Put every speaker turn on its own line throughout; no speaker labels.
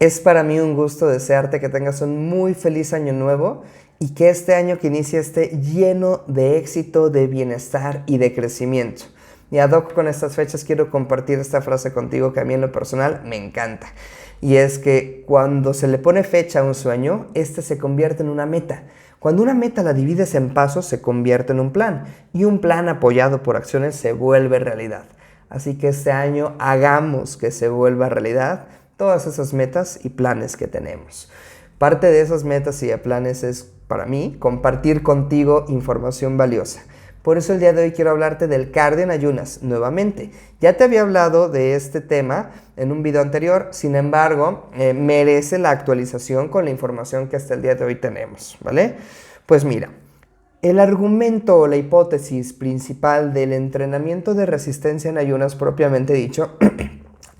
Es para mí un gusto desearte que tengas un muy feliz año nuevo y que este año que inicia esté lleno de éxito, de bienestar y de crecimiento. Y ad hoc con estas fechas quiero compartir esta frase contigo que a mí en lo personal me encanta. Y es que cuando se le pone fecha a un sueño, este se convierte en una meta. Cuando una meta la divides en pasos, se convierte en un plan. Y un plan apoyado por acciones se vuelve realidad. Así que este año hagamos que se vuelva realidad todas esas metas y planes que tenemos. Parte de esas metas y planes es, para mí, compartir contigo información valiosa. Por eso el día de hoy quiero hablarte del cardio en ayunas nuevamente. Ya te había hablado de este tema en un video anterior, sin embargo, merece la actualización con la información que hasta el día de hoy tenemos, ¿vale? Pues mira, el argumento o la hipótesis principal del entrenamiento de resistencia en ayunas propiamente dicho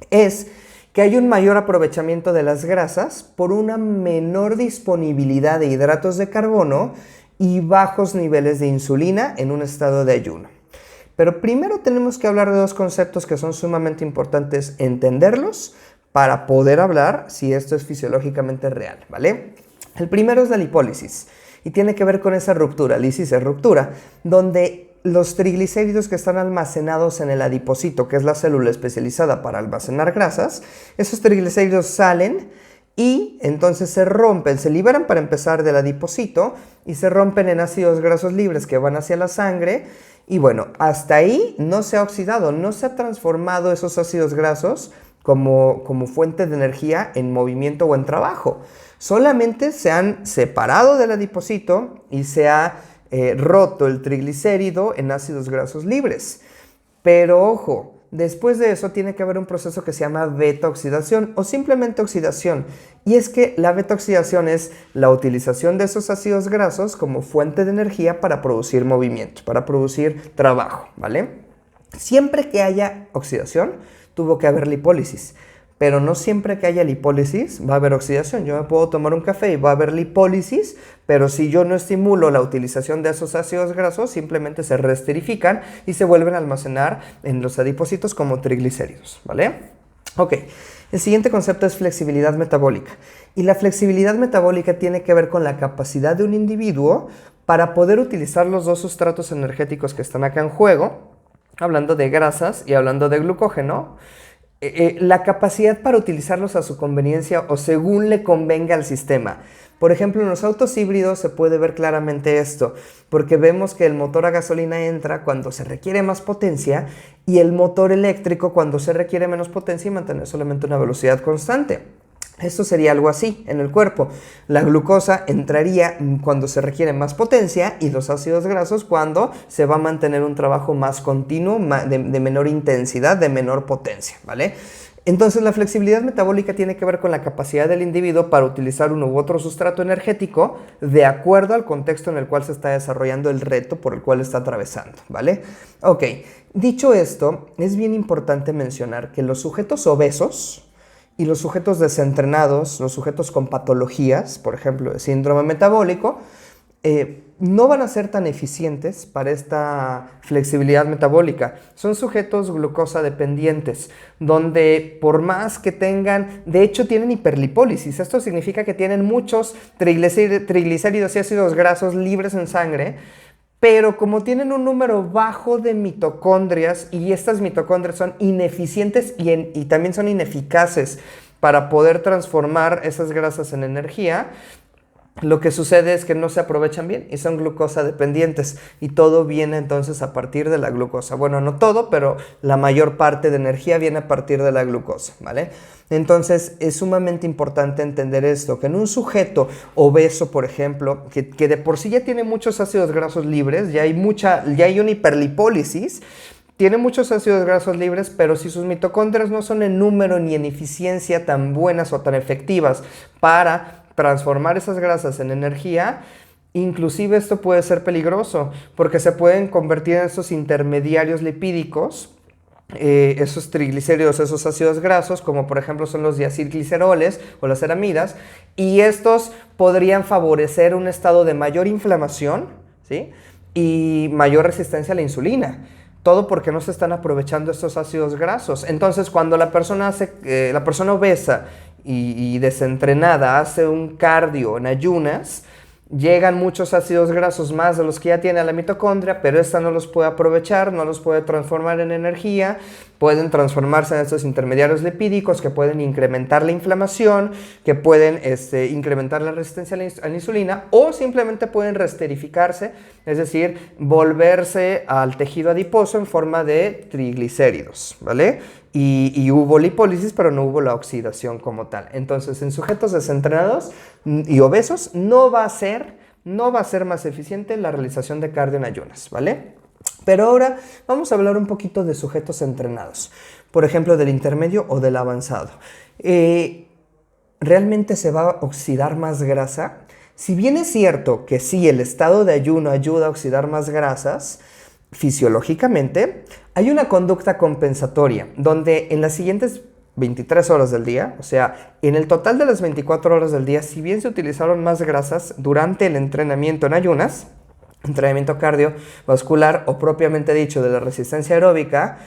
es que hay un mayor aprovechamiento de las grasas por una menor disponibilidad de hidratos de carbono y bajos niveles de insulina en un estado de ayuno. Pero primero tenemos que hablar de dos conceptos que son sumamente importantes entenderlos para poder hablar si esto es fisiológicamente real, ¿vale? El primero es la lipólisis y tiene que ver con esa ruptura, lisis es ruptura, donde los triglicéridos que están almacenados en el adipocito, que es la célula especializada para almacenar grasas, esos triglicéridos salen y entonces se rompen, se liberan para empezar del adipocito y se rompen en ácidos grasos libres que van hacia la sangre. Y bueno, hasta ahí no se ha oxidado, no se ha transformado esos ácidos grasos como fuente de energía en movimiento o en trabajo. Solamente se han separado del adipocito y se ha roto el triglicérido en ácidos grasos libres. Pero ojo, después de eso tiene que haber un proceso que se llama beta-oxidación o simplemente oxidación. Y es que la beta-oxidación es la utilización de esos ácidos grasos como fuente de energía para producir movimiento, para producir trabajo, ¿vale? Siempre que haya oxidación, tuvo que haber lipólisis. Pero no siempre que haya lipólisis va a haber oxidación. Yo me puedo tomar un café y va a haber lipólisis, pero si yo no estimulo la utilización de esos ácidos grasos, simplemente se reesterifican y se vuelven a almacenar en los adipocitos como triglicéridos, ¿vale? Ok, el siguiente concepto es flexibilidad metabólica. Y la flexibilidad metabólica tiene que ver con la capacidad de un individuo para poder utilizar los dos sustratos energéticos que están acá en juego, hablando de grasas y hablando de glucógeno. La capacidad para utilizarlos a su conveniencia o según le convenga al sistema. Por ejemplo, en los autos híbridos se puede ver claramente esto, porque vemos que el motor a gasolina entra cuando se requiere más potencia y el motor eléctrico cuando se requiere menos potencia y mantener solamente una velocidad constante. Esto sería algo así en el cuerpo. La glucosa entraría cuando se requiere más potencia y los ácidos grasos cuando se va a mantener un trabajo más continuo, de menor intensidad, de menor potencia, ¿vale? Entonces la flexibilidad metabólica tiene que ver con la capacidad del individuo para utilizar uno u otro sustrato energético de acuerdo al contexto en el cual se está desarrollando el reto por el cual está atravesando, ¿vale? Ok, dicho esto, es bien importante mencionar que los sujetos obesos y los sujetos desentrenados, los sujetos con patologías, por ejemplo, de síndrome metabólico, no van a ser tan eficientes para esta flexibilidad metabólica. Son sujetos glucosa dependientes, donde por más que tengan, de hecho tienen hiperlipólisis. Esto significa que tienen muchos triglicéridos y ácidos grasos libres en sangre, pero como tienen un número bajo de mitocondrias y estas mitocondrias son ineficientes y también son ineficaces para poder transformar esas grasas en energía, lo que sucede es que no se aprovechan bien y son glucosa dependientes y todo viene entonces a partir de la glucosa. Bueno, no todo, pero la mayor parte de energía viene a partir de la glucosa, ¿vale? Entonces es sumamente importante entender esto, que en un sujeto obeso, por ejemplo, que de por sí ya tiene muchos ácidos grasos libres, ya hay una hiperlipólisis, tiene muchos ácidos grasos libres, pero si sus mitocondrias no son en número ni en eficiencia tan buenas o tan efectivas para transformar esas grasas en energía, inclusive esto puede ser peligroso porque se pueden convertir en esos intermediarios lipídicos, esos triglicéridos, esos ácidos grasos, como por ejemplo son los diacilgliceroles o las ceramidas, y estos podrían favorecer un estado de mayor inflamación, ¿sí? Y mayor resistencia a la insulina. Todo porque no se están aprovechando estos ácidos grasos. Entonces, cuando la persona obesa y desentrenada hace un cardio en ayunas, llegan muchos ácidos grasos más de los que ya tiene la mitocondria, pero esta no los puede aprovechar, no los puede transformar en energía, pueden transformarse en estos intermediarios lipídicos que pueden incrementar la inflamación, que pueden incrementar la resistencia a la insulina, o simplemente pueden resterificarse, es decir, volverse al tejido adiposo en forma de triglicéridos, ¿vale? Y hubo lipólisis, pero no hubo la oxidación como tal. Entonces, en sujetos desentrenados y obesos no va a ser más eficiente la realización de cardio en ayunas, ¿vale? Pero ahora vamos a hablar un poquito de sujetos entrenados, por ejemplo, del intermedio o del avanzado. ¿Realmente se va a oxidar más grasa? Si bien es cierto que sí, el estado de ayuno ayuda a oxidar más grasas, fisiológicamente, hay una conducta compensatoria donde en las siguientes 23 horas del día, o sea, en el total de las 24 horas del día, si bien se utilizaron más grasas durante el entrenamiento en ayunas, entrenamiento cardiovascular o propiamente dicho de la resistencia aeróbica,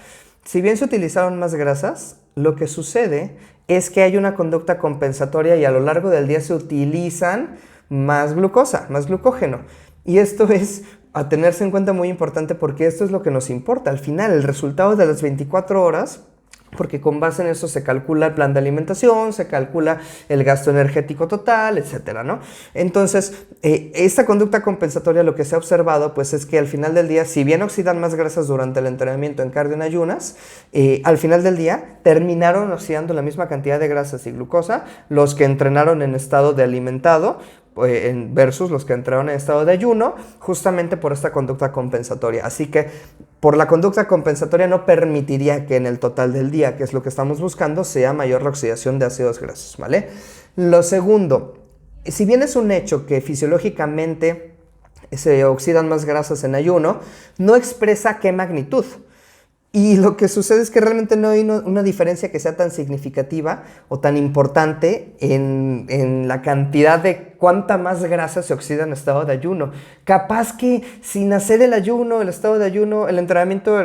si bien se utilizaron más grasas, lo que sucede es que hay una conducta compensatoria y a lo largo del día se utilizan más glucosa, más glucógeno. Y esto es a tenerse en cuenta muy importante porque esto es lo que nos importa. Al final, el resultado de las 24 horas, porque con base en eso se calcula el plan de alimentación, se calcula el gasto energético total, etcétera, ¿no? Entonces, esta conducta compensatoria lo que se ha observado pues es que al final del día, si bien oxidan más grasas durante el entrenamiento en cardio en ayunas, al final del día terminaron oxidando la misma cantidad de grasas y glucosa los que entrenaron en estado de alimentado versus los que entraron en estado de ayuno, justamente por esta conducta compensatoria. Así que por la conducta compensatoria no permitiría que en el total del día, que es lo que estamos buscando, sea mayor la oxidación de ácidos grasos, ¿vale? Lo segundo, si bien es un hecho que fisiológicamente se oxidan más grasas en ayuno, no expresa qué magnitud. Y lo que sucede es que realmente no hay una diferencia que sea tan significativa o tan importante en la cantidad de cuánta más grasa se oxida en estado de ayuno. Capaz que sin hacer el ayuno, el estado de ayuno, el entrenamiento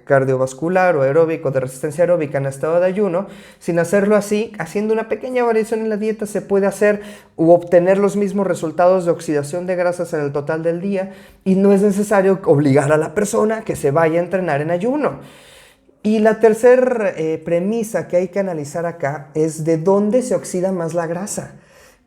cardiovascular o aeróbico, de resistencia aeróbica en estado de ayuno, sin hacerlo así, haciendo una pequeña variación en la dieta se puede hacer u obtener los mismos resultados de oxidación de grasas en el total del día y no es necesario obligar a la persona que se vaya a entrenar en ayuno. Y la tercera premisa que hay que analizar acá es de dónde se oxida más la grasa.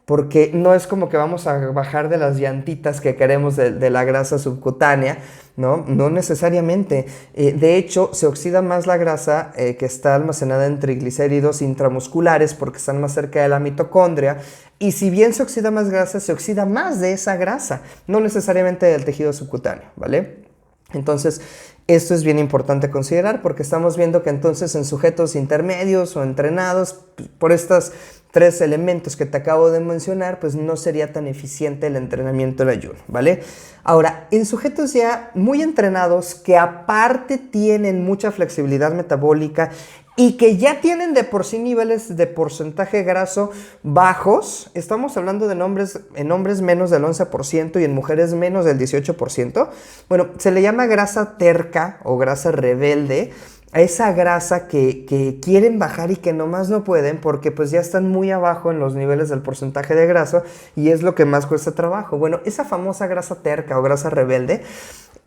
Porque no es como que vamos a bajar de las llantitas que queremos de la grasa subcutánea, ¿no? No necesariamente. De hecho, se oxida más la grasa que está almacenada en triglicéridos intramusculares porque están más cerca de la mitocondria. Y si bien se oxida más grasa, se oxida más de esa grasa, no necesariamente del tejido subcutáneo, ¿vale? Entonces, esto es bien importante considerar porque estamos viendo que entonces en sujetos intermedios o entrenados, por estos tres elementos que te acabo de mencionar, pues no sería tan eficiente el entrenamiento en ayuno, ¿vale? Ahora, en sujetos ya muy entrenados que aparte tienen mucha flexibilidad metabólica y que ya tienen de por sí niveles de porcentaje graso bajos, estamos hablando de en hombres menos del 11% y en mujeres menos del 18%, bueno, se le llama grasa terca o grasa rebelde, a esa grasa que quieren bajar y que nomás no pueden porque pues ya están muy abajo en los niveles del porcentaje de grasa y es lo que más cuesta trabajo. Bueno, esa famosa grasa terca o grasa rebelde,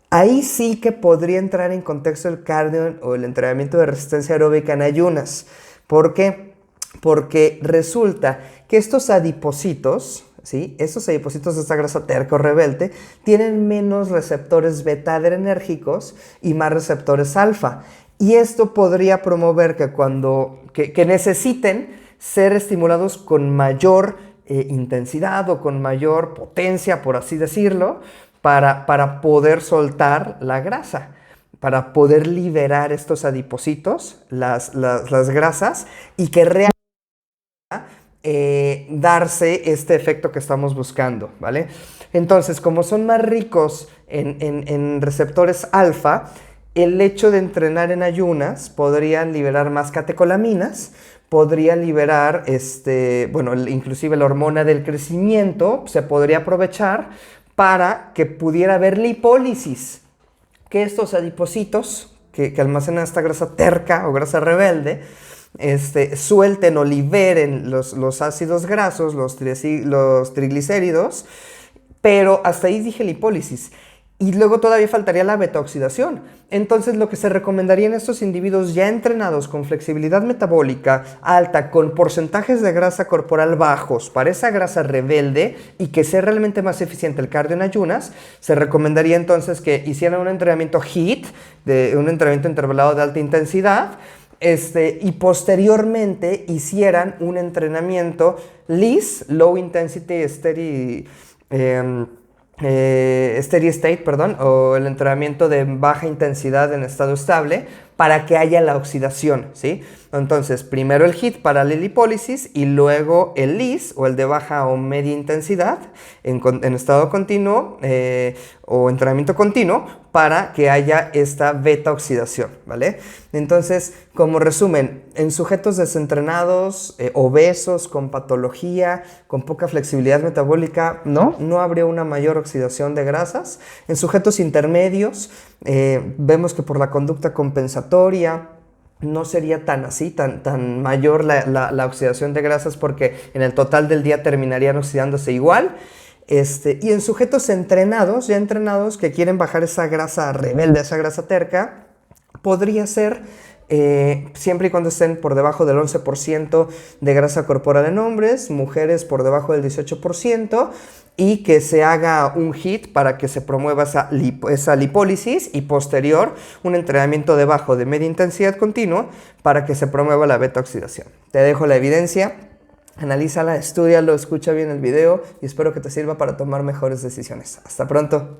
ahí sí que podría entrar en contexto el cardio o el entrenamiento de resistencia aeróbica en ayunas. ¿Por qué? Porque resulta que estos adipocitos, ¿sí? Estos adipocitos de esta grasa terca o rebelde tienen menos receptores beta adrenérgicos y más receptores alfa. Y esto podría promover que necesiten ser estimulados con mayor intensidad o con mayor potencia, por así decirlo, para poder soltar la grasa, para poder liberar estos adipocitos, las grasas, y que realmente darse este efecto que estamos buscando, ¿vale? Entonces, como son más ricos en receptores alfa, el hecho de entrenar en ayunas podría liberar más catecolaminas, podría liberar, inclusive la hormona del crecimiento se podría aprovechar para que pudiera haber lipólisis, que estos adipocitos que almacenan esta grasa terca o grasa rebelde, suelten o liberen los ácidos grasos, los triglicéridos, pero hasta ahí dije lipólisis. Y luego todavía faltaría la beta-oxidación. Entonces lo que se recomendaría en estos individuos ya entrenados con flexibilidad metabólica alta, con porcentajes de grasa corporal bajos para esa grasa rebelde y que sea realmente más eficiente el cardio en ayunas, se recomendaría entonces que hicieran un entrenamiento HIIT, un entrenamiento intervalado de alta intensidad, y posteriormente hicieran un entrenamiento LIS, Low Intensity Steady State, perdón, o el entrenamiento de baja intensidad en estado estable para que haya la oxidación, ¿sí? Entonces, primero el HIIT para la lipólisis y luego el LIS o el de baja o media intensidad en estado continuo o entrenamiento continuo para que haya esta beta oxidación, ¿vale? Entonces, como resumen, en sujetos desentrenados, obesos, con patología, con poca flexibilidad metabólica, no habría una mayor oxidación de grasas. En sujetos intermedios, vemos que por la conducta compensatoria no sería tan así, tan mayor la oxidación de grasas porque en el total del día terminarían oxidándose igual. Y en sujetos entrenados, ya entrenados, que quieren bajar esa grasa rebelde, esa grasa terca, podría ser, siempre y cuando estén por debajo del 11% de grasa corporal en hombres, mujeres por debajo del 18%, y que se haga un HIIT para que se promueva esa lipólisis y posterior un entrenamiento de bajo de media intensidad continuo para que se promueva la beta oxidación. Te dejo la evidencia. Analízala, estúdialo, escucha bien el video y espero que te sirva para tomar mejores decisiones. Hasta pronto.